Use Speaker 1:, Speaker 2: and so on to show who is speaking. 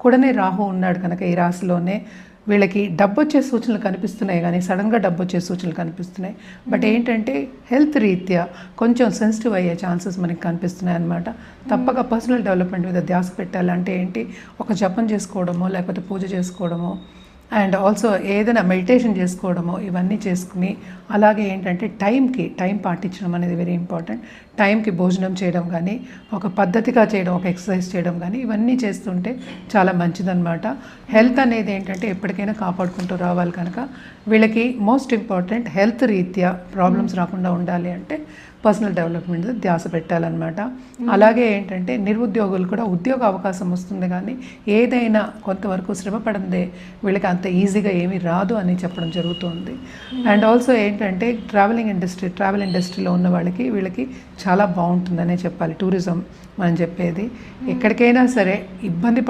Speaker 1: కూడానే రాహు ఉన్నాడు కనుక ఈ రాశిలోనే వీళ్ళకి డబ్బు వచ్చే సూచనలు కనిపిస్తున్నాయి, కానీ సడన్గా డబ్బు వచ్చే సూచనలు కనిపిస్తున్నాయి. బట్ ఏంటంటే హెల్త్ రీత్యా కొంచెం సెన్సిటివ్ అయ్యే ఛాన్సెస్ మనకి కనిపిస్తున్నాయి అన్నమాట. తప్పక పర్సనల్ డెవలప్మెంట్ మీద ధ్యాస పెట్టాలంటే ఏంటి, ఒక జపం చేసుకోవడమో లేకపోతే పూజ చేసుకోవడమో అండ్ ఆల్సో ఏదైనా మెడిటేషన్ చేసుకోవడమో ఇవన్నీ చేసుకుని, అలాగే ఏంటంటే టైం పాటించడం అనేది వెరీ ఇంపార్టెంట్. టైంకి భోజనం చేయడం కానీ, ఒక పద్ధతిగా చేయడం, ఒక ఎక్సర్సైజ్ చేయడం కానీ ఇవన్నీ చేస్తుంటే చాలా మంచిదన్నమాట. హెల్త్ అనేది ఏంటంటే ఎప్పటికైనా కాపాడుకుంటూ రావాలి కనుక వీళ్ళకి మోస్ట్ ఇంపార్టెంట్ హెల్త్ రీత్యా ప్రాబ్లమ్స్ రాకుండా ఉండాలి అంటే పర్సనల్ డెవలప్మెంట్ ధ్యాస పెట్టాలన్నమాట. అలాగే ఏంటంటే నిరుద్యోగులు కూడా ఉద్యోగ అవకాశం వస్తుంది, కానీ ఏదైనా కొంతవరకు శ్రమ పడందే వీళ్ళకి అంత ఈజీగా ఏమీ రాదు అని చెప్పడం జరుగుతుంది. అండ్ ఆల్సో ఏంటంటే ట్రావెల్ ఇండస్ట్రీలో ఉన్న వీళ్ళకి చాలా బాగుంటుందనే చెప్పాలి. టూరిజం మనం చెప్పేది ఎక్కడికైనా సరే ఇబ్బంది